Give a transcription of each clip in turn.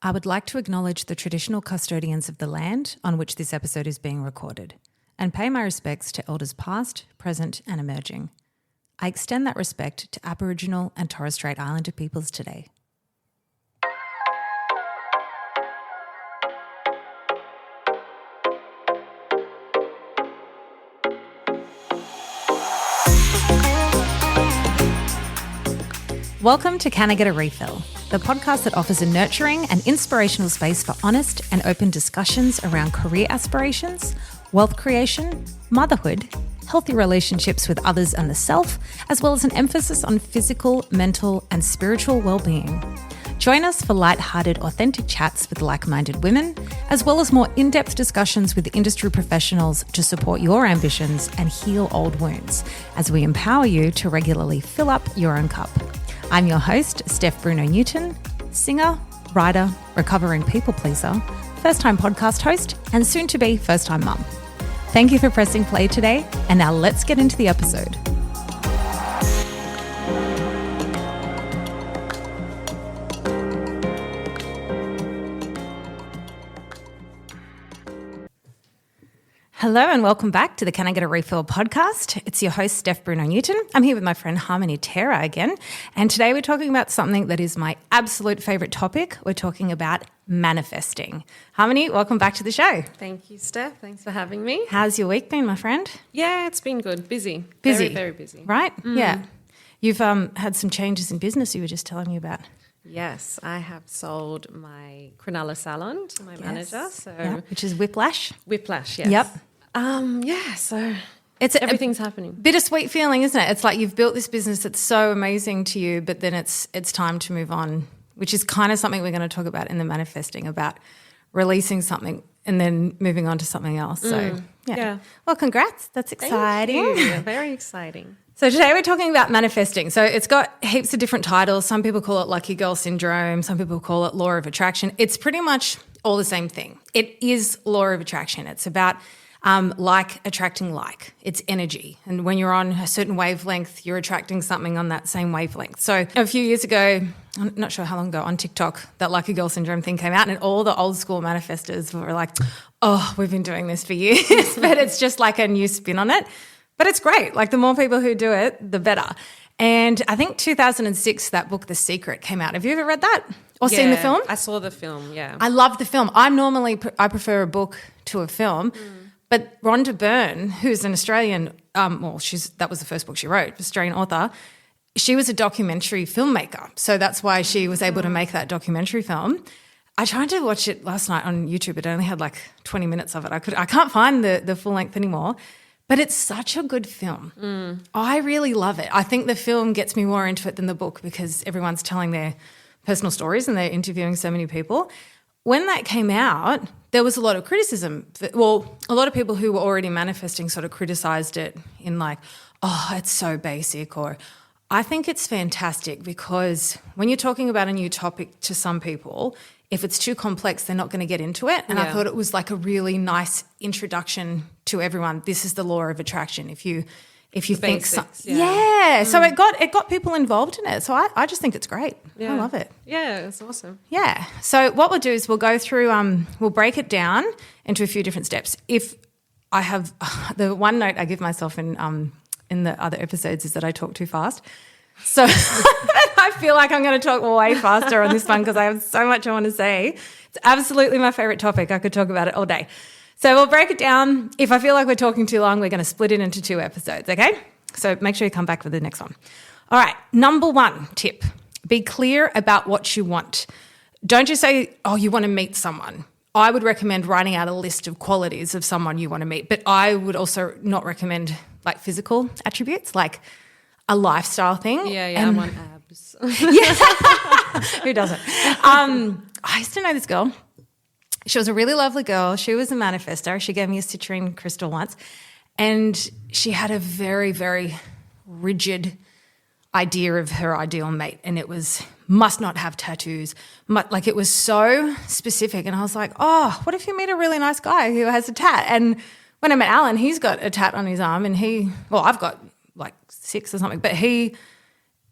I would like to acknowledge the traditional custodians of the land on which this episode is being recorded and pay my respects to elders past, present and emerging. I extend that respect to Aboriginal and Torres Strait Islander peoples today. Welcome to Can I Get a Refill, the podcast that offers a nurturing and inspirational space for honest and open discussions around career aspirations, wealth creation, motherhood, healthy relationships with others and the self, as well as an emphasis on physical, mental, and spiritual well-being. Join us for light-hearted, authentic chats with like-minded women, as well as more in-depth discussions with industry professionals to support your ambitions and heal old wounds, as we empower you to regularly fill up your own cup. I'm your host, Steph Bruno-Newton, singer, writer, recovering people pleaser, first-time podcast host, and soon-to-be first-time mum. Thank you for pressing play today, and now let's get into the episode. Hello and welcome back to the Can I Get a Refill podcast. It's your host, Steph Bruno-Newton. I'm here with my friend Harmony Tara again. And today we're talking about something that is my absolute favourite topic. We're talking about manifesting. Harmony, welcome back to the show. Thank you, Steph. Thanks for having me. How's your week been, my friend? Yeah, it's been good. Busy. Busy? Very, very busy. Right? Yeah. You've had some changes in business you were just telling me about. Yes, I have sold my Cronulla salon to my manager. So which is Whiplash. Whiplash, yes. Yep. So it's everything's happening. Bittersweet feeling, isn't it? It's like you've built this business that's so amazing to you, but then it's time to move on, which is kind of something we're going to talk about in the manifesting, about releasing something and then moving on to something else. So, yeah. Well, congrats. That's exciting. Thank you. Very exciting. So today we're talking about manifesting. So it's got heaps of different titles. Some people call it lucky girl syndrome. Some people call it law of attraction. It's pretty much all the same thing. It is law of attraction. It's about like attracting like. It's energy. And when you're on a certain wavelength, you're attracting something on that same wavelength. So a few years ago, I'm not sure how long ago, on TikTok, that lucky girl syndrome thing came out and all the old school manifestors were like, oh, we've been doing this for years, but it's just like a new spin on it. But it's great. Like the more people who do it, the better. And I think 2006, that book, The Secret, came out. Have you ever read that or seen the film? I saw the film, yeah. I love the film. I prefer a book to a film. But Rhonda Byrne, who's an Australian, that was the first book she wrote, Australian author, she was a documentary filmmaker. So that's why she was able to make that documentary film. I tried to watch it last night on YouTube. It only had like 20 minutes of it. I can't find the full length anymore. But it's such a good film. I really love it. I think the film gets me more into it than the book because everyone's telling their personal stories and they're interviewing so many people. When that came out, there was a lot of criticism. Well, a lot of people who were already manifesting sort of criticised it in like, oh, it's so basic, or I think it's fantastic because when you're talking about a new topic to some people, if it's too complex, they're not going to get into it. And I thought it was like a really nice introduction to everyone. This is the law of attraction. If you think basics, so it got people involved in it. So I just think it's great. I love it. Yeah, it's awesome. Yeah. So what we'll do is we'll go through, we'll break it down into a few different steps. If I have the one note I give myself in the other episodes is that I talk too fast. So I feel like I'm going to talk way faster on this one because I have so much I want to say. It's absolutely my favourite topic. I could talk about it all day. So we'll break it down. If I feel like we're talking too long, we're going to split it into 2 episodes, okay? So make sure you come back for the next one. All right, number 1 tip, be clear about what you want. Don't just say, oh, you want to meet someone. I would recommend writing out a list of qualities of someone you want to meet, but I would also not recommend like physical attributes, like a lifestyle thing. Yeah, I want abs. Who doesn't? I used to know this girl. She was a really lovely girl. She was a manifestor. She gave me a citrine crystal once. And she had a very, very rigid idea of her ideal mate. And it was must not have tattoos. Like it was so specific. And I was like, oh, what if you meet a really nice guy who has a tat? And when I met Alan, he's got a tat on his arm and I've got like 6 or something, but he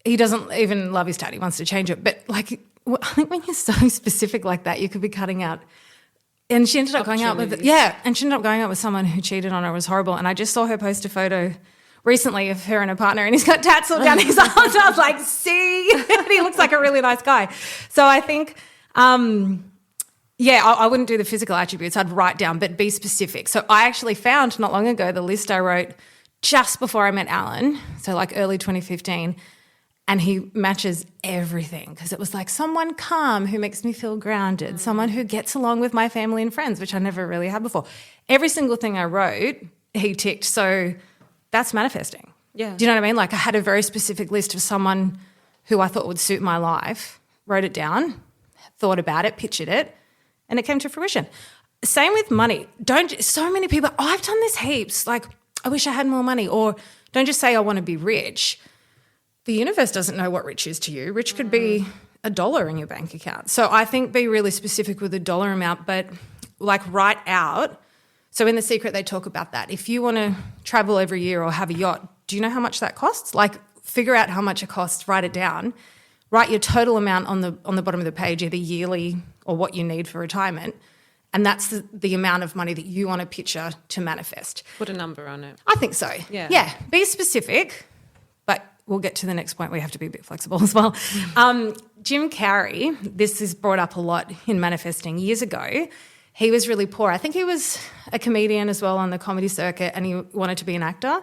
doesn't even love his tat. He wants to change it. But like I think when you're so specific like that, you could be cutting out. And she ended up going out with, and she ended up going out with someone who cheated on her. It was horrible. And I just saw her post a photo recently of her and her partner, and he's got tats all down his arms. And I was like, see? And he looks like a really nice guy. So I think, I wouldn't do the physical attributes. I'd write down, but be specific. So I actually found not long ago the list I wrote just before I met Alan, so like early 2015, and he matches everything because it was like someone calm who makes me feel grounded, someone who gets along with my family and friends, which I never really had before. Every single thing I wrote, he ticked. So that's manifesting. Yeah. Do you know what I mean? Like I had a very specific list of someone who I thought would suit my life, wrote it down, thought about it, pictured it, and it came to fruition. Same with money. So many people, I've done this heaps, like I wish I had more money, or don't just say I want to be rich. The universe doesn't know what rich is to you. Rich could be $1 in your bank account. So I think be really specific with the dollar amount, but like write out. So in The Secret, they talk about that. If you want to travel every year or have a yacht, do you know how much that costs? Like figure out how much it costs, write it down, write your total amount on the bottom of the page, either yearly or what you need for retirement. And that's the amount of money that you want to picture to manifest. Put a number on it. I think so. Yeah. Be specific, but we'll get to the next point where you have to be a bit flexible as well. Jim Carrey, this is brought up a lot in manifesting years ago. He was really poor. I think he was a comedian as well on the comedy circuit, and he wanted to be an actor.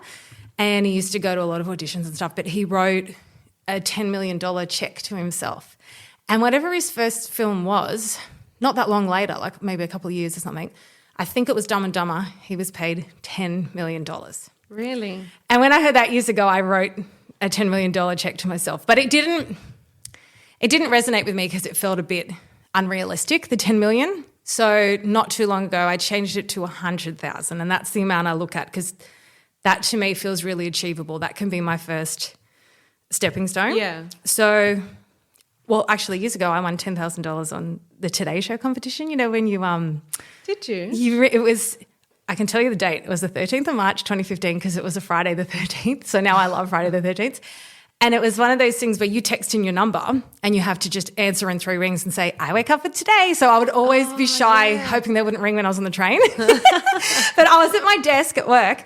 And he used to go to a lot of auditions and stuff, but he wrote a $10 million check to himself. And whatever his first film was, not that long later, like maybe a couple of years or something, I think it was Dumb and Dumber, he was paid $10 million. Really? And when I heard that years ago, I wrote a $10 million check to myself. But it didn't resonate with me because it felt a bit unrealistic, the 10 million. So not too long ago, I changed it to 100,000, and that's the amount I look at because that to me feels really achievable. That can be my first stepping stone. Yeah. So, well, actually, years ago, I won $10,000 on the Today Show competition. You know, when you Did you? It was. I can tell you the date. It was the 13th of March, 2015, because it was a Friday the 13th. So now I love Friday the 13th. And it was one of those things where you text in your number and you have to just answer in 3 rings and say, I wake up for today. So I would always be shy, hoping they wouldn't ring when I was on the train. But I was at my desk at work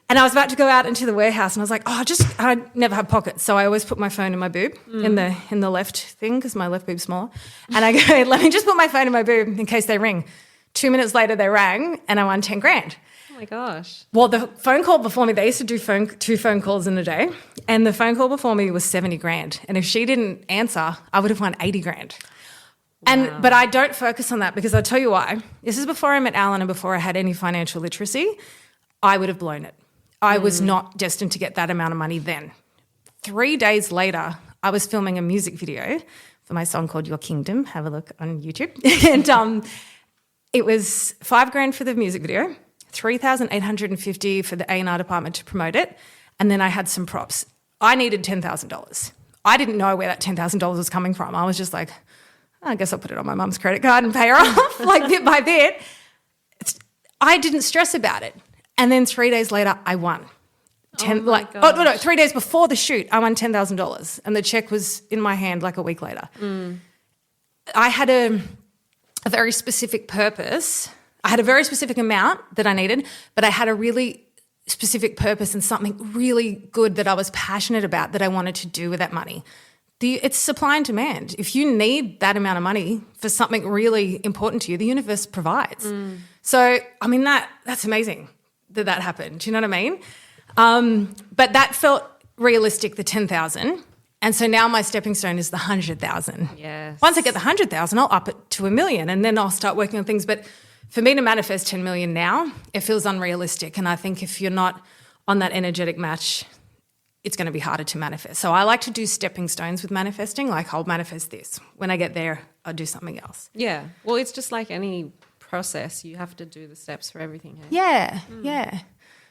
and I was about to go out into the warehouse and I was like, I never have pockets. So I always put my phone in my boob, in the left thing because my left boob's smaller. And I go, let me just put my phone in my boob in case they ring. 2 minutes later they rang and I won 10 grand. Oh my gosh. Well, the phone call before me, they used to do 2 phone calls in a day, and the phone call before me was 70 grand. And if she didn't answer, I would have won 80 grand. Wow. But I don't focus on that because I'll tell you why. This is before I met Alan and before I had any financial literacy. I would have blown it. I was not destined to get that amount of money then. 3 days later, I was filming a music video for my song called Your Kingdom. Have a look on YouTube. And it was 5 grand for the music video, 3,850 for the A&R department to promote it, and then I had some props. I needed $10,000. I didn't know where that $10,000 was coming from. I was just like, I guess I'll put it on my mum's credit card and pay her off, like bit by bit. I didn't stress about it. And then 3 days later, I won. 3 days before the shoot, I won $10,000, and the check was in my hand like a week later. I had a very specific purpose. I had a very specific amount that I needed, but I had a really specific purpose and something really good that I was passionate about that I wanted to do with that money. It's supply and demand. If you need that amount of money for something really important to you, the universe provides. So, I mean, that's amazing that happened. Do you know what I mean? But that felt realistic, the 10,000. And so now my stepping stone is the 100,000. Yes. Once I get the 100,000, I'll up it to $1 million, and then I'll start working on things. But for me to manifest 10 million now, it feels unrealistic. And I think if you're not on that energetic match, it's going to be harder to manifest. So I like to do stepping stones with manifesting. Like I'll manifest this. When I get there, I'll do something else. Yeah. Well, it's just like any process. You have to do the steps for everything. Hey? Yeah. Yeah.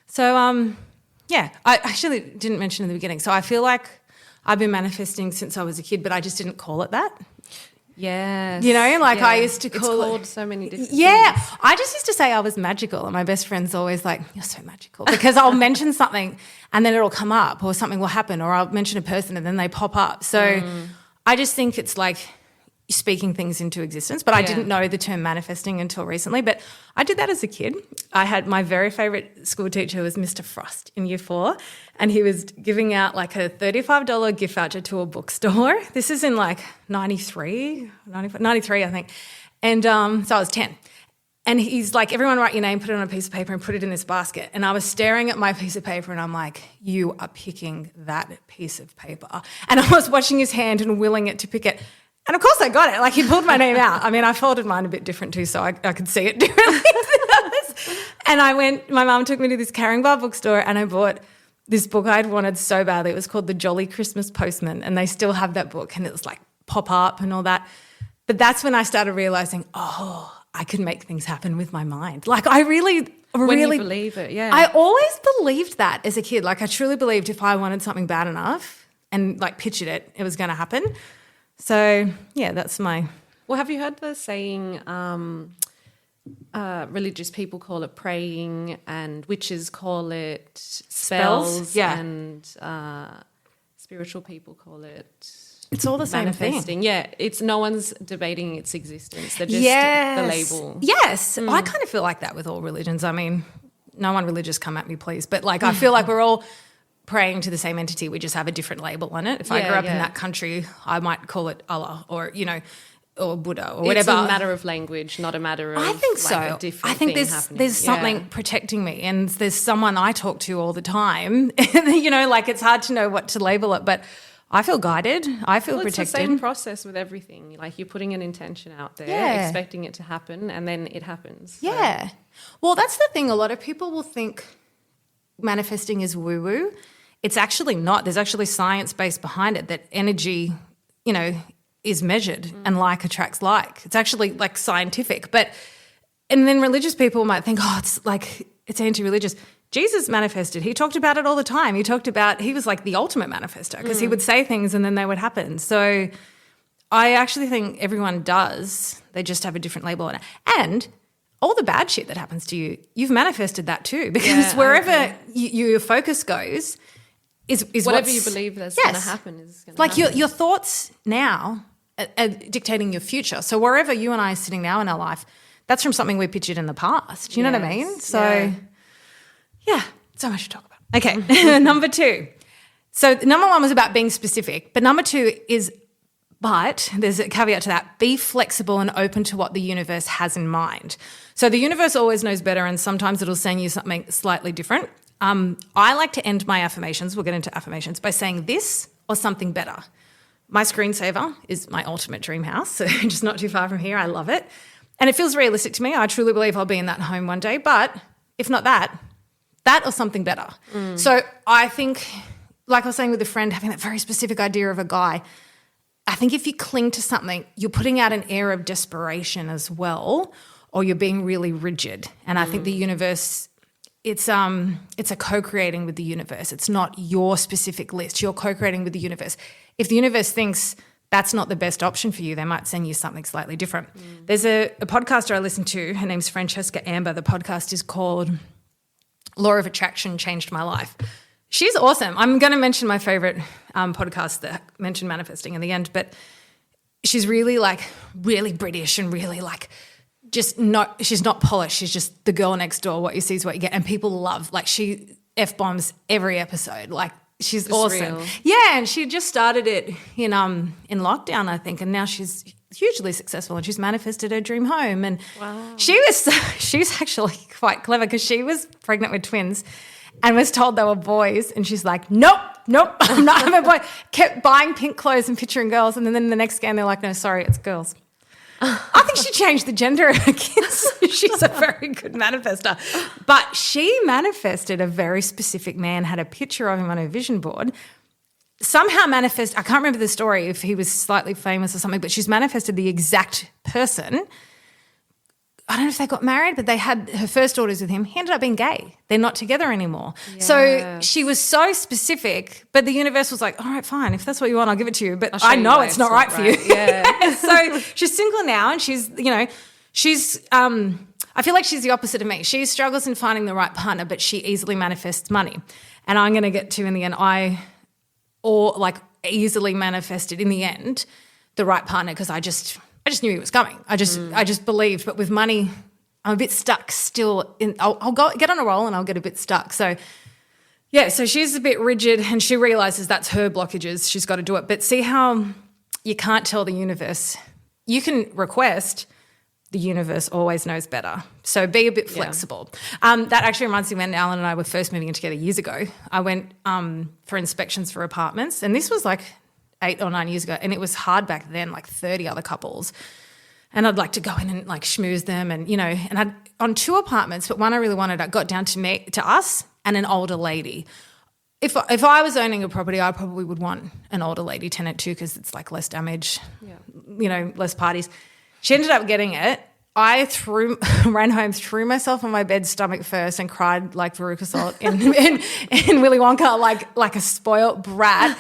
So, I actually didn't mention in the beginning. So I feel like I've been manifesting since I was a kid, but I just didn't call it that. Yes. You know, like I used to call it's called so many different things. I just used to say I was magical, and my best friend's always like, you're so magical, because I'll mention something and then it'll come up or something will happen, or I'll mention a person and then they pop up. So I just think it's like speaking things into existence, but I didn't know the term manifesting until recently. But I did that as a kid. I had my very favourite school teacher was Mr. Frost in year 4, and he was giving out like a $35 gift voucher to a bookstore. This is in like 93, I think. And so I was 10. And he's like, everyone write your name, put it on a piece of paper and put it in this basket. And I was staring at my piece of paper and I'm like, you are picking that piece of paper. And I was watching his hand and willing it to pick it. And of course I got it. Like, he pulled my name out. I mean, I folded mine a bit different too, so I could see it differently. And my mum took me to this Carring Bar bookstore and I bought this book I'd wanted so badly. It was called The Jolly Christmas Postman, and they still have that book, and it was like pop up and all that. But that's when I started realising, I could make things happen with my mind. Like, I really when you believe it, yeah. I always believed that as a kid. Like, I truly believed if I wanted something bad enough and like pictured it, it was going to happen. So, yeah, that's my... Well, have you heard the saying, religious people call it praying and witches call it spells and spiritual people call it... It's all the same manifesting. thing. Yeah, it's no one's debating its existence. They're just the label. Yes, I kind of feel like that with all religions. I mean, no one religious come at me, please. But like, I feel like we're all praying to the same entity. We just have a different label on it. If I grew up in that country, I might call it Allah or, or Buddha or whatever. It's a matter of language, not a matter of I think like so. a different I think thing there's something protecting me, and there's someone I talk to all the time. Like, it's hard to know what to label it, but I feel guided. I feel protected. It's the same process with everything. Like, you're putting an intention out there, expecting it to happen, and then it happens. Yeah. So. Well, that's the thing. A lot of people will think manifesting is woo-woo. It's actually not. There's actually science-based behind it, that energy, is measured and like attracts like. It's actually like scientific. And then religious people might think, it's anti-religious. Jesus manifested. He talked about it all the time. He was like the ultimate manifester because he would say things and then they would happen. So I actually think everyone does. They just have a different label on it. And all the bad shit that happens to you, you've manifested that too, because wherever your focus goes is whatever you believe that's going to happen is going to happen. Like your thoughts now are dictating your future. So wherever you and I are sitting now in our life, that's from something we pictured in the past. You know what I mean? So... yeah, so much to talk about. Okay, number 2. So number 1 was about being specific, but number 2 is, but there's a caveat to that, be flexible and open to what the universe has in mind. So the universe always knows better, and sometimes it'll send you something slightly different. I like to end my affirmations, we'll get into affirmations, by saying this or something better. My screensaver is my ultimate dream house, so just not too far from here. I love it. And it feels realistic to me. I truly believe I'll be in that home one day, but if not that or something better. So I think, like I was saying with a friend, having that very specific idea of a guy, I think if you cling to something, you're putting out an air of desperation as well, or you're being really rigid. And I think the universe, it's a co-creating with the universe. It's not your specific list. You're co-creating with the universe. If the universe thinks that's not the best option for you, they might send you something slightly different. There's a podcaster I listen to. Her name's Francesca Amber. The podcast is called Law of Attraction Changed My Life. She's awesome. I'm going to mention my favourite podcast that mentioned manifesting in the end, but she's really really British and really she's not polished. She's just the girl next door. What you see is what you get. And people love, she F-bombs every episode. She's awesome. Real. Yeah, and she just started it in lockdown, I think, and now she's hugely successful and she's manifested her dream home. And she's actually quite clever because she was pregnant with twins and was told they were boys, and she's like, nope, I'm not having a boy. Kept buying pink clothes and picturing girls, and then the next scan they're like, no, sorry, it's girls. I think she changed the gender of her kids. She's a very good manifester. But she manifested a very specific man, had a picture of him on her vision board, somehow I can't remember the story if he was slightly famous or something, but she's manifested the exact person. I don't know if they got married, but they had her first daughters with him. He ended up being gay. They're not together anymore. Yes. So she was so specific, but the universe was like, all right, fine. If that's what you want, I'll give it to you. But I know it's not right for you. Yeah. So she's single now, and she's I feel like she's the opposite of me. She struggles in finding the right partner, but she easily manifests money. And I'm going to get to, in the end, easily manifested in the end the right partner because I just knew he was coming. I just believed. But with money, I'm a bit stuck still. I'll go get on a roll and I'll get a bit stuck. So yeah, so she's a bit rigid and she realizes that's her blockages. She's got to do it. But see how you can't tell the universe. You can request. The universe always knows better. So be a bit flexible. That actually reminds me when Alan and I were first moving in together years ago. I went for inspections for apartments, and this was like 8 or 9 years ago, and it was hard back then, like 30 other couples. And I'd like to go in and like schmooze them and, you know, and I'd on 2 apartments, but one I really wanted, I got down to us and an older lady. If I was owning a property, I probably would want an older lady tenant too because it's like less damage, you know, less parties. She ended up getting it. I ran home, threw myself on my bed stomach first and cried like Veruca Salt in Willy Wonka like a spoiled brat.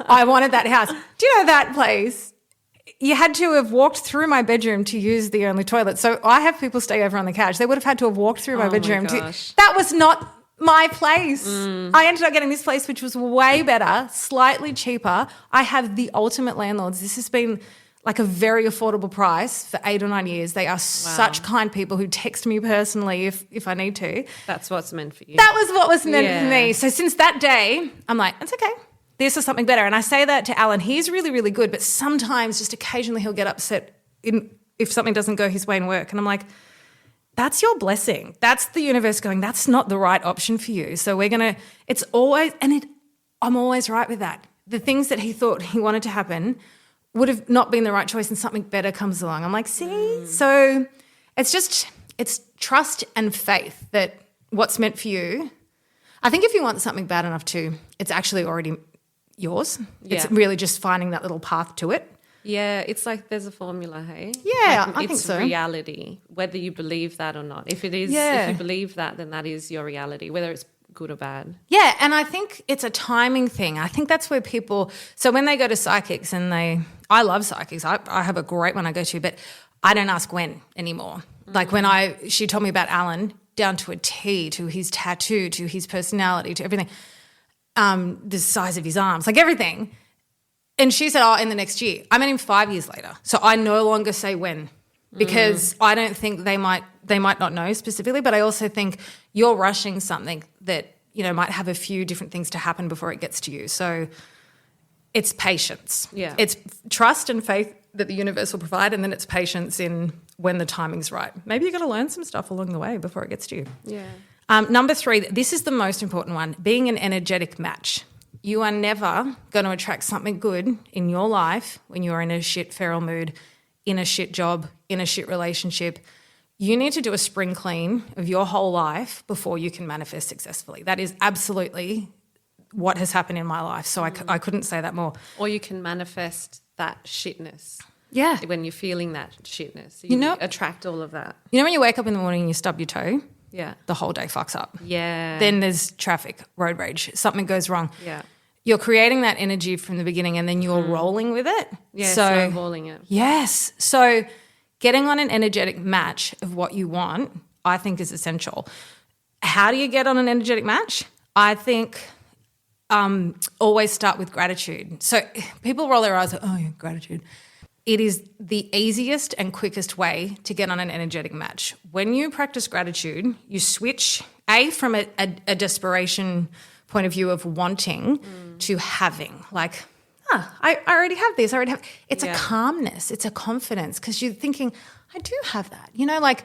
I wanted that house. Do you know that place? You had to have walked through my bedroom to use the only toilet. So I have people stay over on the couch. They would have had to have walked through my bedroom. That was not my place. I ended up getting this place which was way better, slightly cheaper. I have the ultimate landlords. This has been like a very affordable price for 8 or 9 years. They are such kind people who text me personally if I need to. That's what's meant for you. That was what was meant for me. So since that day, I'm like, it's okay. This is something better. And I say that to Alan. He's really, really good, but sometimes just occasionally he'll get upset if something doesn't go his way in work. And I'm like, that's your blessing. That's the universe going, that's not the right option for you. So we're going to, it's always, I'm always right with that. The things that he thought he wanted to happen would have not been the right choice and something better comes along. I'm like, see? So it's trust and faith that what's meant for you. I think if you want something bad enough to, it's actually already yours. Yeah. It's really just finding that little path to it. Yeah, it's like there's a formula, hey? Yeah, I think so. It's reality, whether you believe that or not. If it is, if you believe that, then that is your reality, whether it's good or bad. Yeah, and I think it's a timing thing. I think that's where people, so when they go to psychics and I love psychics. I have a great one I go to, but I don't ask when anymore. Like when she told me about Alan down to a T, to his tattoo, to his personality, to everything, the size of his arms, like everything. And she said, in the next year. I met him 5 years later. So I no longer say when because I don't think they might not know specifically, but I also think you're rushing something that, you know, might have a few different things to happen before it gets to you. So it's patience. Yeah. It's trust and faith that the universe will provide, and then it's patience in when the timing's right. Maybe you've got to learn some stuff along the way before it gets to you. Yeah. Number 3, this is the most important one, being an energetic match. You are never going to attract something good in your life when you're in a shit feral mood, in a shit job, in a shit relationship. You need to do a spring clean of your whole life before you can manifest successfully. That is absolutely what has happened in my life. So I couldn't say that more. Or you can manifest that shitness. Yeah. When you're feeling that shitness. You attract all of that. You know when you wake up in the morning and you stub your toe? Yeah. The whole day fucks up. Yeah. Then there's traffic, road rage, something goes wrong. Yeah. You're creating that energy from the beginning and then you're rolling with it. Yeah, so snowballing it. Yes. So getting on an energetic match of what you want, I think is essential. How do you get on an energetic match? I think always start with gratitude. So people roll their eyes, gratitude. It is the easiest and quickest way to get on an energetic match. When you practice gratitude, you switch, from a desperation point of view of wanting to having. Like, I already have this. It's a calmness. It's a confidence because you're thinking, I do have that. You know, like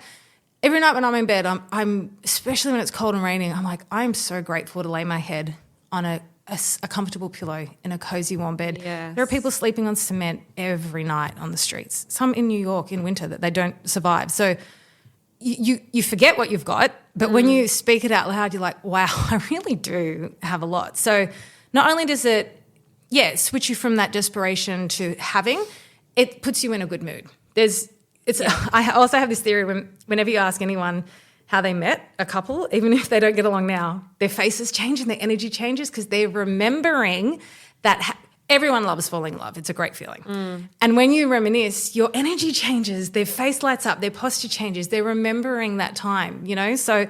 every night when I'm in bed, I'm especially when it's cold and raining, I'm like, I'm so grateful to lay my head on a comfortable pillow in a cozy warm bed. Yes. There are people sleeping on cement every night on the streets, some in New York in winter that they don't survive. So you forget what you've got, but when you speak it out loud, you're like, wow, I really do have a lot. So not only does it, switch you from that desperation to having, it puts you in a good mood. I also have this theory whenever you ask anyone how they met, a couple, even if they don't get along now, their faces change and their energy changes because they're remembering that everyone loves falling in love. It's a great feeling. And when you reminisce, your energy changes, their face lights up, their posture changes, they're remembering that time, you know? So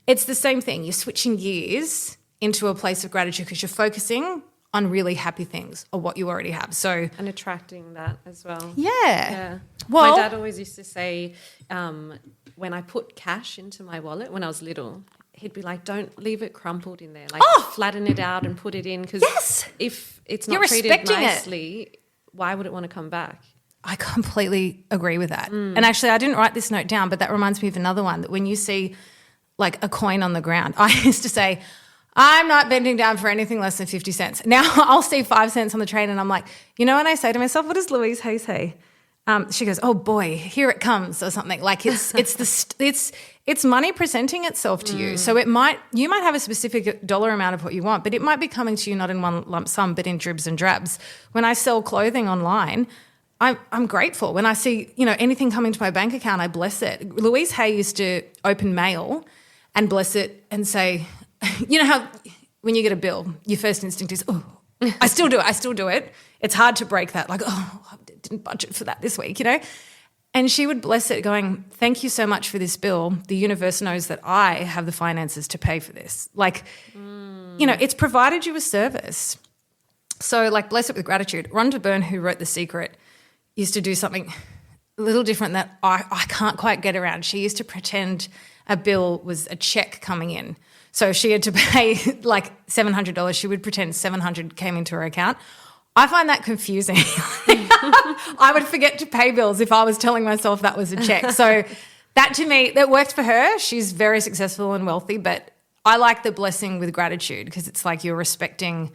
it's the same thing. You're switching gears into a place of gratitude because you're focusing on really happy things or what you already have. So and attracting that as well. Yeah. Well, my dad always used to say, when I put cash into my wallet when I was little, he'd be like, don't leave it crumpled in there. Like flatten it out and put it in. Because if it's not treated nicely, why would it want to come back? I completely agree with that. And actually, I didn't write this note down, but that reminds me of another one, that when you see like a coin on the ground, I used to say, I'm not bending down for anything less than 50 cents. Now I'll see 5 cents on the train and I'm like, you know, when I say to myself, what does Louise Hay say? She goes, oh boy, here it comes, or something. Like it's money presenting itself to you. So you might have a specific dollar amount of what you want, but it might be coming to you not in one lump sum, but in dribs and drabs. When I sell clothing online, I'm grateful. When I see, you know, anything coming to my bank account, I bless it. Louise Hay used to open mail and bless it and say, you know how when you get a bill, your first instinct is, oh, I still do it. It's hard to break that. Like, oh, I didn't budget for that this week, you know. And she would bless it going, thank you so much for this bill. The universe knows that I have the finances to pay for this. Like, you know, it's provided you a service. So like bless it with gratitude. Rhonda Byrne, who wrote The Secret, used to do something a little different that I can't quite get around. She used to pretend a bill was a check coming in. So if she had to pay like $700, she would pretend $700 came into her account. I find that confusing. I would forget to pay bills if I was telling myself that was a check. So that to me, that worked for her. She's very successful and wealthy, but I like the blessing with gratitude because it's like you're respecting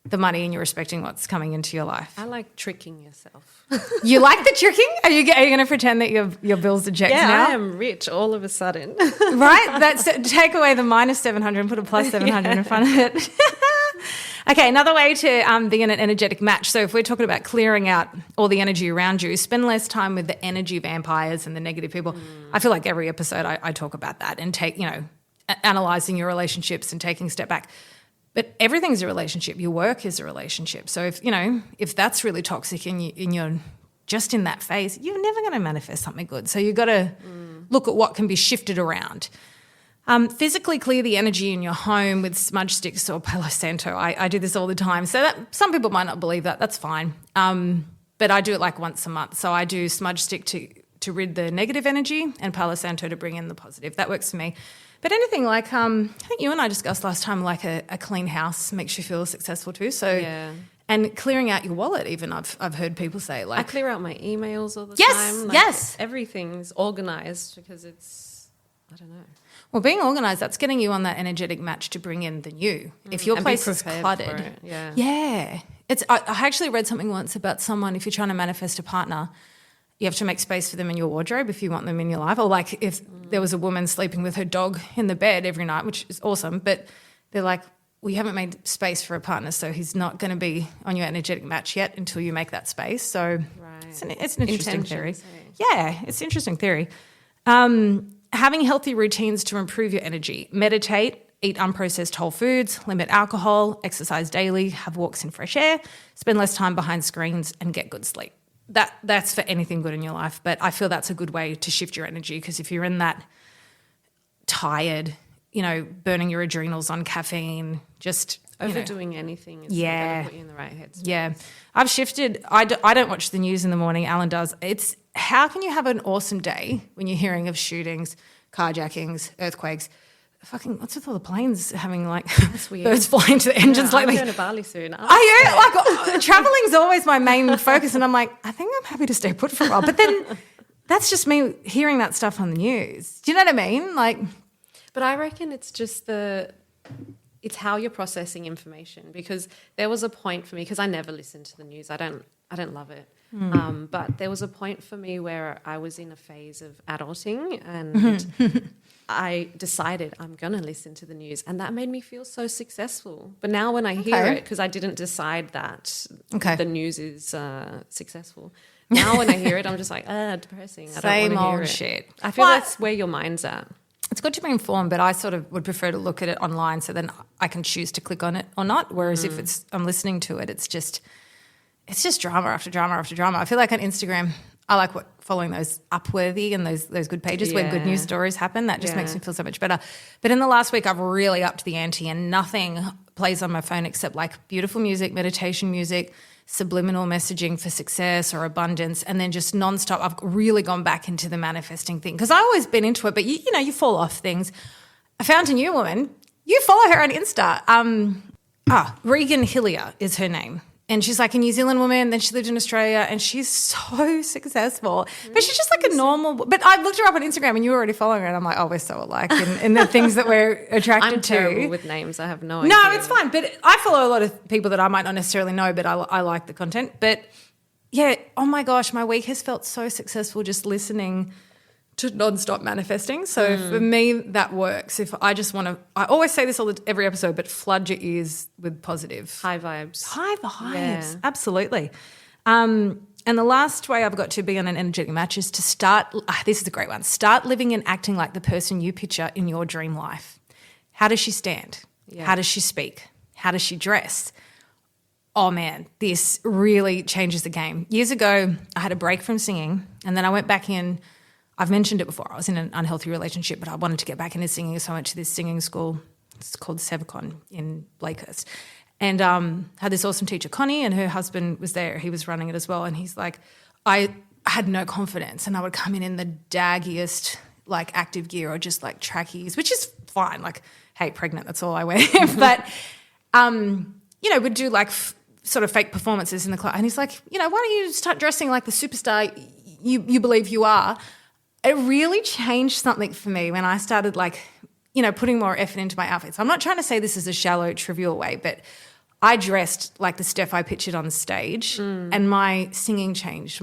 the money and you're respecting what's coming into your life. I like tricking yourself. You like the tricking? Are you going to pretend that your bills are checks now? Yeah, I am rich all of a sudden. Right? That's take away the minus 700 and put a plus 700 in front of it. Okay, another way to be in an energetic match. So if we're talking about clearing out all the energy around you, spend less time with the energy vampires and the negative people. I feel like every episode I talk about that and analysing your relationships and taking a step back. But everything's a relationship. Your work is a relationship. So if that's really toxic and you're just in that phase, you're never going to manifest something good. So you've got to look at what can be shifted around. Physically clear the energy in your home with smudge sticks or Palo Santo. I do this all the time. So that some people might not believe that. That's fine. But I do it like once a month. So I do smudge stick to rid the negative energy and Palo Santo to bring in the positive. That works for me. But anything like, I think you and I discussed last time, like a clean house makes you feel successful too. So, and clearing out your wallet even, I've heard people say like. I clear out my emails all the time. Like yes. Everything's organised because it's, I don't know. Well, being organised, that's getting you on that energetic match to bring in the new. If your place is cluttered. Yeah. I actually read something once about someone, if you're trying to manifest a partner, you have to make space for them in your wardrobe if you want them in your life. Or like if there was a woman sleeping with her dog in the bed every night, which is awesome, but they're like, we haven't made space for a partner, so he's not going to be on your energetic match yet until you make that space. So it's an interesting theory. Yeah, it's an interesting theory. Having healthy routines to improve your energy. Meditate, eat unprocessed whole foods, limit alcohol, exercise daily, have walks in fresh air, spend less time behind screens and get good sleep. That's for anything good in your life, but I feel that's a good way to shift your energy because if you're in that tired, burning your adrenals on caffeine, just overdoing anything is going to put you in the right headspace. Yeah, I've shifted. I don't watch the news in the morning. Alan does. It's how can you have an awesome day when you're hearing of shootings, carjackings, earthquakes? Fucking, what's with all the planes having like birds flying to the engines? I'm going to Bali soon. Traveling's always my main focus, and I'm like, I think I'm happy to stay put for a while. But then that's just me hearing that stuff on the news. Do you know what I mean? Like, but I reckon it's just it's how you're processing information. Because there was a point for me, because I never listen to the news. I don't love it. But there was a point for me where I was in a phase of adulting and I decided I'm going to listen to the news, and that made me feel so successful. But now when I hear it, because I didn't decide that the news is successful, now when I hear it, I'm just like, depressing. I don't want to hear it. Shit. I feel that's where your mind's at. It's good to be informed, but I sort of would prefer to look at it online so then I can choose to click on it or not. Whereas if I'm listening to it, it's just drama after drama after drama. I feel like on Instagram, I like following those Upworthy and those good pages where good news stories happen. That just makes me feel so much better. But in the last week, I've really upped the ante, and nothing plays on my phone except like beautiful music, meditation music, subliminal messaging for success or abundance, and then just nonstop. I've really gone back into the manifesting thing because I've always been into it, but you fall off things. I found a new woman. You follow her on Insta. Regan Hillier is her name. And she's like a New Zealand woman, then she lived in Australia, and she's so successful. But she's just like a normal. But I looked her up on Instagram, and you were already following her, and I'm like, oh, we're so alike in the things that we're attracted I'm to. terrible with names. I have no idea. No, it's fine. But I follow a lot of people that I might not necessarily know, but I like the content. But yeah, oh my gosh, my week has felt so successful just listening to nonstop manifesting. So for me, that works. If I just want to, I always say this every episode, but flood your ears with positive. High vibes. High vibes. Yeah. Absolutely. And the last way I've got to be on an energetic match is to start, this is a great one, start living and acting like the person you picture in your dream life. How does she stand? Yeah. How does she speak? How does she dress? Oh man, this really changes the game. Years ago, I had a break from singing, and then I went back in. I've mentioned it before. I was in an unhealthy relationship, but I wanted to get back into singing, so I went to this singing school. It's called Sevcon in Blakehurst. And had this awesome teacher, Connie, and her husband was there. He was running it as well. And he's like, I had no confidence, and I would come in the daggiest, like, active gear or just, like, trackies, which is fine. Like, hey, pregnant, that's all I wear. But, would do, like, sort of fake performances in the class. And he's like, why don't you start dressing like the superstar you believe you are? It really changed something for me when I started putting more effort into my outfits. I'm not trying to say this is a shallow, trivial way, but I dressed like the Steph I pictured on stage and my singing changed,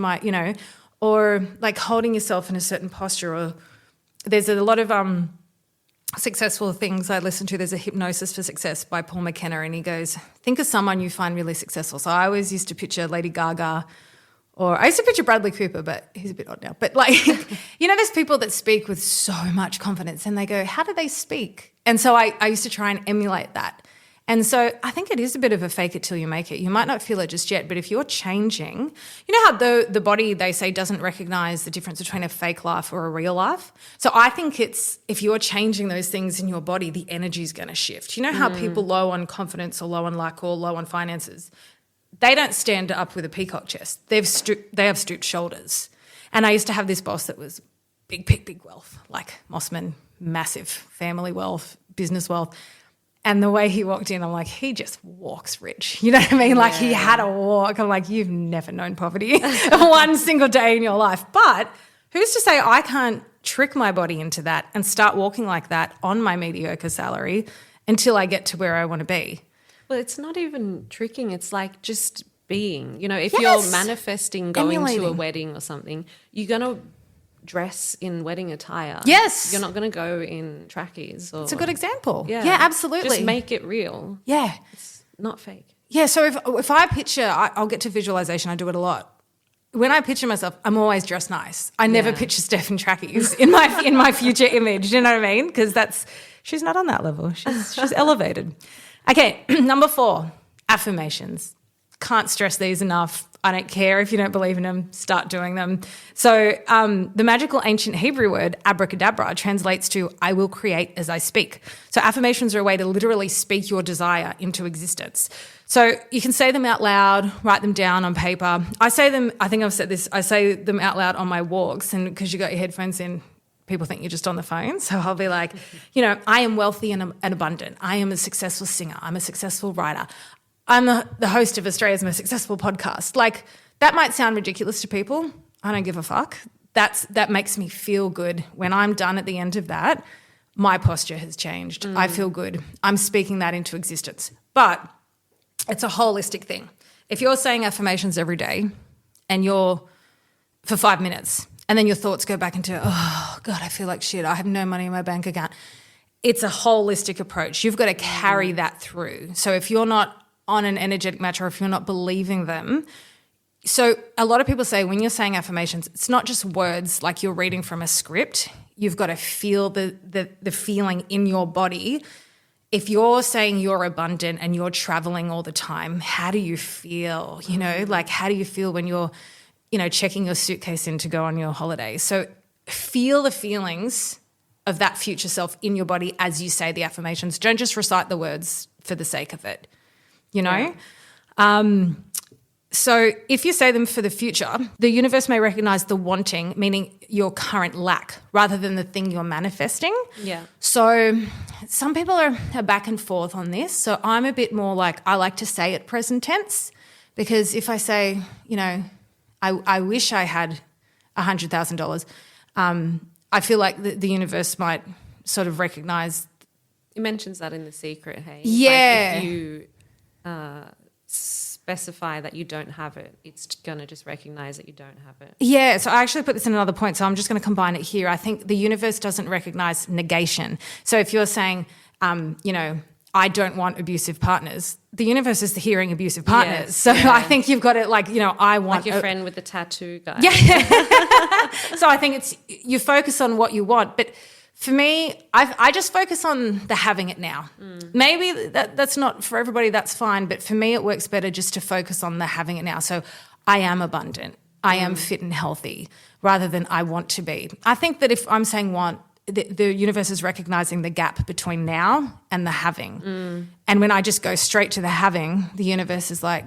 or like holding yourself in a certain posture. Or there's a lot of successful things I listen to. There's a Hypnosis for Success by Paul McKenna, and he goes, think of someone you find really successful. So I always used to picture Lady Gaga, or I used to picture Bradley Cooper, but he's a bit odd now. But there's people that speak with so much confidence, and they go, how do they speak? And so I used to try and emulate that. And so I think it is a bit of a fake it till you make it. You might not feel it just yet, but if you're changing, how the body, they say, doesn't recognize the difference between a fake life or a real life. So I think it's, if you're changing those things in your body, the energy is going to shift. You know how people low on confidence or low on luck or low on finances, they don't stand up with a peacock chest. They have stooped shoulders. And I used to have this boss that was big wealth, like Mossman, massive family wealth, business wealth. And the way he walked in, I'm like, he just walks rich. You know what I mean? Yeah. Like, he had a walk. I'm like, you've never known poverty one single day in your life. But who's to say I can't trick my body into that and start walking like that on my mediocre salary until I get to where I want to be? Well, it's not even tricking. It's like just being. If you're manifesting going to a wedding or something, you're going to dress in wedding attire. Yes. You're not going to go in trackies. It's a good example. Yeah, absolutely. Just make it real. Yeah. It's not fake. Yeah, so if I picture, I'll get to visualization. I do it a lot. When I picture myself, I'm always dressed nice. I never picture Steph in trackies in my future image. Do you know what I mean? Because she's not on that level. She's elevated. Okay, number 4, affirmations. Can't stress these enough. I don't care if you don't believe in them, start doing them. So the magical ancient Hebrew word abracadabra translates to I will create as I speak. So affirmations are a way to literally speak your desire into existence. So you can say them out loud, write them down on paper. I say them, I think I've said this, I say them out loud on my walks, and because you got your headphones in, people think you're just on the phone. So I'll be like, I am wealthy and abundant. I am a successful singer. I'm a successful writer. I'm the host of Australia's Most Successful Podcast. Like, that might sound ridiculous to people. I don't give a fuck. That makes me feel good. When I'm done at the end of that, my posture has changed. I feel good. I'm speaking that into existence. But it's a holistic thing. If you're saying affirmations every day and you're for 5 minutes and then your thoughts go back into, oh, God, I feel like shit. I have no money in my bank account. It's a holistic approach. You've got to carry that through. So if you're not on an energetic match, or if you're not believing them. So a lot of people say when you're saying affirmations, it's not just words like you're reading from a script. You've got to feel the feeling in your body. If you're saying you're abundant and you're traveling all the time, how do you feel? Like, how do you feel when you're checking your suitcase in to go on your holiday. So feel the feelings of that future self in your body as you say the affirmations. Don't just recite the words for the sake of it, Yeah. So if you say them for the future, the universe may recognize the wanting, meaning your current lack, rather than the thing you're manifesting. Yeah. So some people are back and forth on this. So I'm a bit more like, I like to say it present tense, because if I say, I wish I had $100,000, I feel like the universe might sort of recognize. It mentions that in The Secret, hey? Yeah. Like if you specify that you don't have it, it's going to just recognize that you don't have it. Yeah, so I actually put this in another point, so I'm just going to combine it here. I think the universe doesn't recognize negation. So if you're saying, I don't want abusive partners, the universe is hearing abusive partners. Yes, so yeah. I think you've got it I want... Like your friend with the tattoo guy. Yeah. So I think you focus on what you want, but for me, I just focus on the having it now. Maybe that's not for everybody, that's fine. But for me, it works better just to focus on the having it now. So I am abundant. I am fit and healthy rather than I want to be. I think that if I'm saying want, the universe is recognizing the gap between now and the having. And when I just go straight to the having, the universe is like,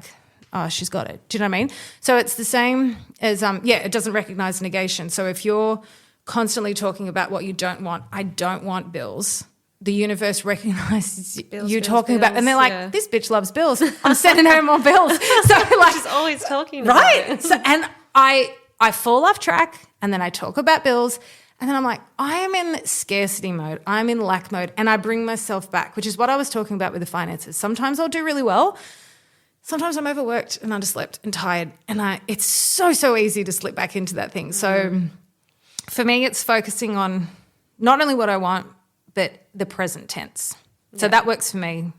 oh, she's got it. Do you know what I mean? So it's the same as, it doesn't recognize negation. So if you're constantly talking about what you don't want, I don't want bills, the universe recognizes you talking about, and they're like, this bitch loves bills. I'm sending her more bills. So like, she's always talking right. about it. So, and I fall off track, and then I talk about bills, and then I'm like, I am in scarcity mode. I'm in lack mode, and I bring myself back, which is what I was talking about with the finances. Sometimes I'll do really well. Sometimes I'm overworked and underslept and tired, and it's so easy to slip back into that thing. So for me, it's focusing on not only what I want, but the present tense. So that works for me.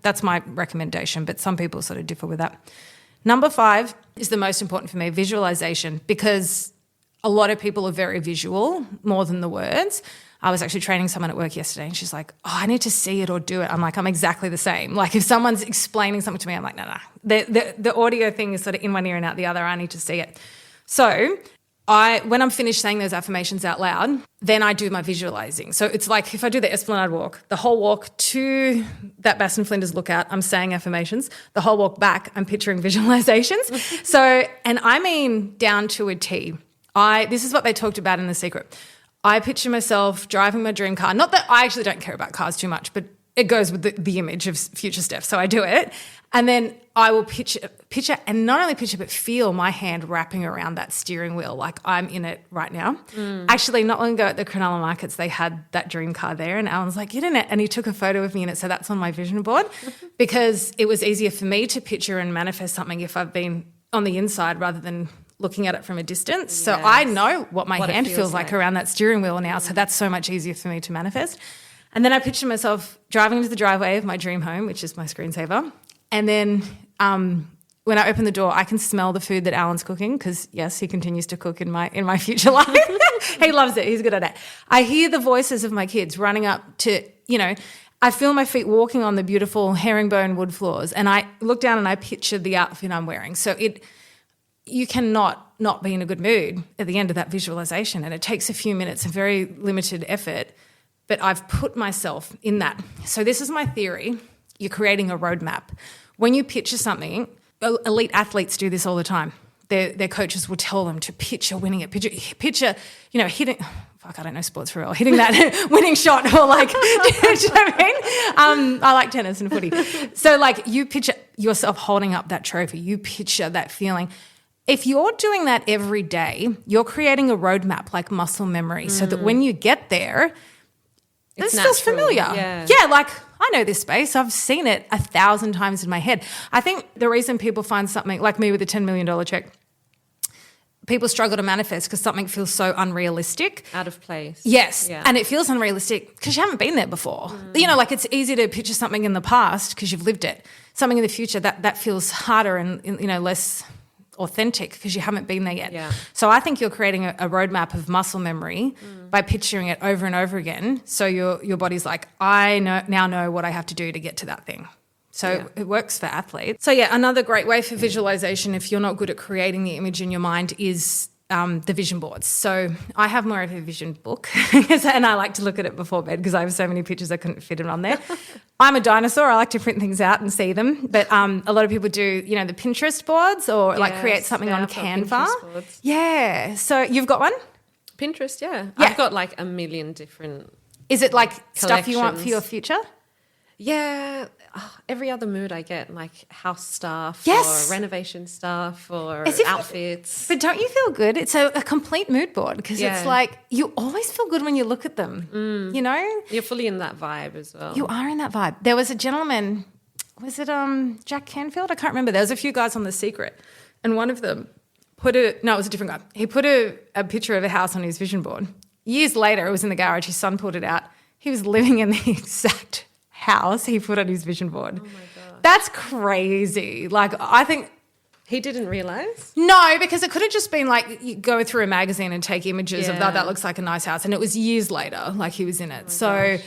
That's my recommendation, but some people sort of differ with that. Number 5 is the most important for me, visualization, because a lot of people are very visual more than the words. I was actually training someone at work yesterday, and she's like, oh, I need to see it or do it. I'm like, I'm exactly the same. Like if someone's explaining something to me, I'm like, no. The audio thing is sort of in one ear and out the other. I need to see it. So when I'm finished saying those affirmations out loud, then I do my visualizing. So it's like if I do the Esplanade walk, the whole walk to that Baston Flinders lookout, I'm saying affirmations. The whole walk back, I'm picturing visualizations. So, and I mean down to a T. This is what they talked about in The Secret. I picture myself driving my dream car. Not that I actually don't care about cars too much, but it goes with the image of future Steph. So I do it. And then I will picture, and not only picture, but feel my hand wrapping around that steering wheel like I'm in it right now. Actually, not long ago at the Cronulla Markets, they had that dream car there, and Alan's like, get in it. And he took a photo of me in it. So that's on my vision board because it was easier for me to picture and manifest something if I've been on the inside rather than looking at it from a distance. Yes. So I know what my hand feels like around that steering wheel now. So that's so much easier for me to manifest. And then I picture myself driving into the driveway of my dream home, which is my screensaver. And then when I open the door, I can smell the food that Alan's cooking because, yes, he continues to cook in my future life. He loves it. He's good at it. I hear the voices of my kids running up to, I feel my feet walking on the beautiful herringbone wood floors, and I look down and I picture the outfit I'm wearing. So you cannot not be in a good mood at the end of that visualization, and it takes a few minutes and very limited effort, but I've put myself in that. So this is my theory. You're creating a roadmap. When you picture something, elite athletes do this all the time. Their coaches will tell them to picture winning it. Picture, hitting, I don't know sports for real, hitting that winning shot or like, do you know what I mean? I like tennis and footy. So like you picture yourself holding up that trophy. You picture that feeling. If you're doing that every day, you're creating a roadmap like muscle memory so that when you get there, this feels familiar. Yeah, like I know this space. I've seen it 1,000 times in my head. I think the reason people find something like me with a $10 million check, people struggle to manifest because something feels so unrealistic. Out of place. Yes. Yeah. And it feels unrealistic because you haven't been there before. Like it's easy to picture something in the past because you've lived it. Something in the future, that feels harder and less authentic because you haven't been there yet. Yeah. So I think you're creating a roadmap of muscle memory by picturing it over and over again. So your body's like, I now know what I have to do to get to that thing. So it works for athletes. So yeah, another great way for visualization, if you're not good at creating the image in your mind, is the vision boards. So I have more of a vision book and I like to look at it before bed because I have so many pictures I couldn't fit it on there. I'm a dinosaur. I like to print things out and see them. But a lot of people do, you know, the Pinterest boards or like create something on Canva. Yeah. So you've got one? Pinterest, yeah. I've got like a million different Is it like stuff you want for your future? Yeah, every other mood I get, like house stuff Yes. or renovation stuff or outfits. But don't you feel good? It's a complete mood board because it's like you always feel good when you look at them, you know? You're fully in that vibe as well. You are in that vibe. There was a gentleman, was it Jack Canfield? I can't remember. There was a few guys on The Secret and one of them it was a different guy. He put a picture of a house on his vision board. Years later, it was in the garage. His son pulled it out. He was living in the exact house he put on his vision board. Oh my God. That's crazy. Like, I think... He didn't realise? No, because it could have just been like you go through a magazine and take images of that looks like a nice house. And it was years later, like he was in it. Gosh.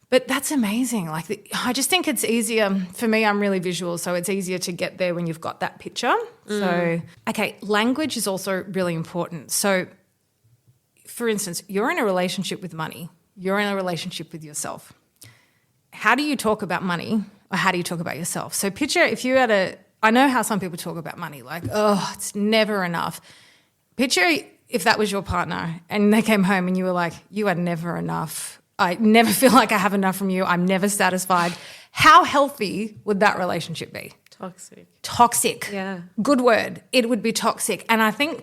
But that's amazing. Like, I just think it's easier. For me, I'm really visual, so it's easier to get there when you've got that picture. So, okay, language is also really important. So, for instance, you're in a relationship with money. You're in a relationship with yourself. How do you talk about money or how do you talk about yourself? So picture if you had I know how some people talk about money, like, oh, it's never enough. Picture if that was your partner and they came home and you were like, you are never enough. I never feel like I have enough from you. I'm never satisfied. How healthy would that relationship be? Toxic. Yeah. Good word. It would be toxic. And I think,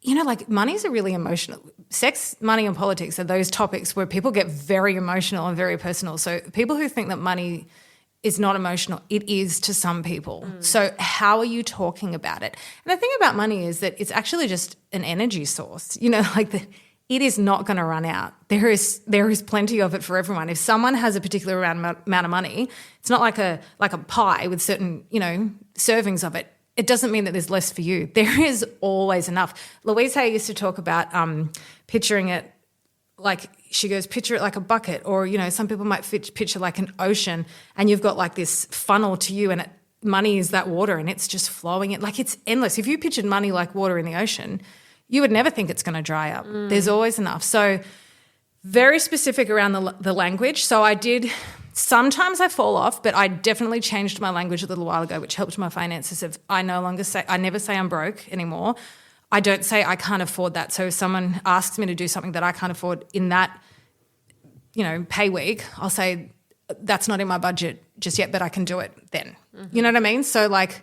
you know, like money's a really emotional. Sex, money and politics are those topics where people get very emotional and very personal. So people who think that money is not emotional, it is to some people. So how are you talking about it? And the thing about money is that it's actually just an energy source. You know, like it is not going to run out. There is plenty of it for everyone. If someone has a particular amount of money, it's not like a pie with certain, you know, servings of it. It doesn't mean that there's less for you. There is always enough. Louise Hay used to talk about picturing it like, she goes, picture it like a bucket, or, you know, some people might picture like an ocean and you've got like this funnel to you and money is that water and it's just flowing. Like it's endless. If you pictured money like water in the ocean, you would never think it's going to dry up. There's always enough. So very specific around the language. So sometimes I fall off, but I definitely changed my language a little while ago, which helped my finances. I never say I'm broke anymore. I don't say I can't afford that. So if someone asks me to do something that I can't afford in that, you know, pay week, I'll say that's not in my budget just yet, but I can do it then. You know what I mean? So like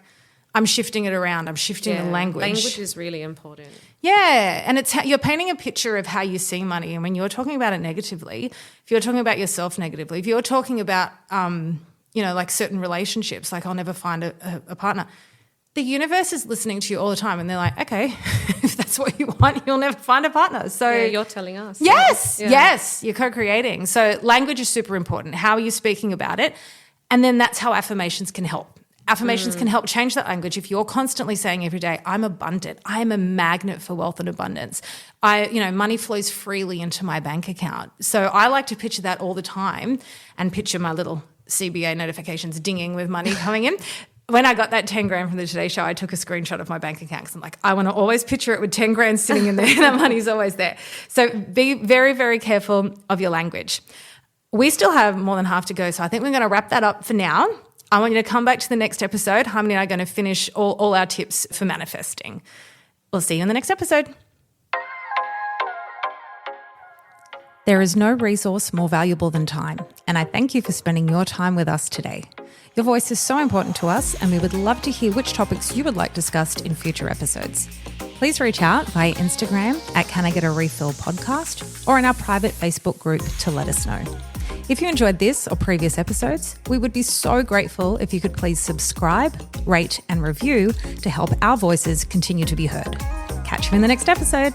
I'm shifting it around. I'm shifting the language. Language is really important. Yeah, and it's you're painting a picture of how you see money. And when you're talking about it negatively, if you're talking about yourself negatively, if you're talking about, you know, like certain relationships, like I'll never find a partner, the universe is listening to you all the time and they're like, okay, if that's what you want, you'll never find a partner. So you're telling us. Yes, you're co-creating. So language is super important. How are you speaking about it? And then that's how affirmations can help. Affirmations can help change that language. If you're constantly saying every day, I'm abundant, I am a magnet for wealth and abundance. Money flows freely into my bank account. So I like to picture that all the time and picture my little CBA notifications dinging with money coming in. When I got that 10 grand from the Today Show, I took a screenshot of my bank account because I'm like, I want to always picture it with 10 grand sitting in there. That money's always there. So be very, very careful of your language. We still have more than half to go, so I think we're going to wrap that up for now. I want you to come back to the next episode. Harmony and I are going to finish all our tips for manifesting. We'll see you in the next episode. There is no resource more valuable than time, and I thank you for spending your time with us today. Your voice is so important to us, and we would love to hear which topics you would like discussed in future episodes. Please reach out via Instagram at Can I Get a Refill podcast or in our private Facebook group to let us know. If you enjoyed this or previous episodes, we would be so grateful if you could please subscribe, rate, and review to help our voices continue to be heard. Catch you in the next episode.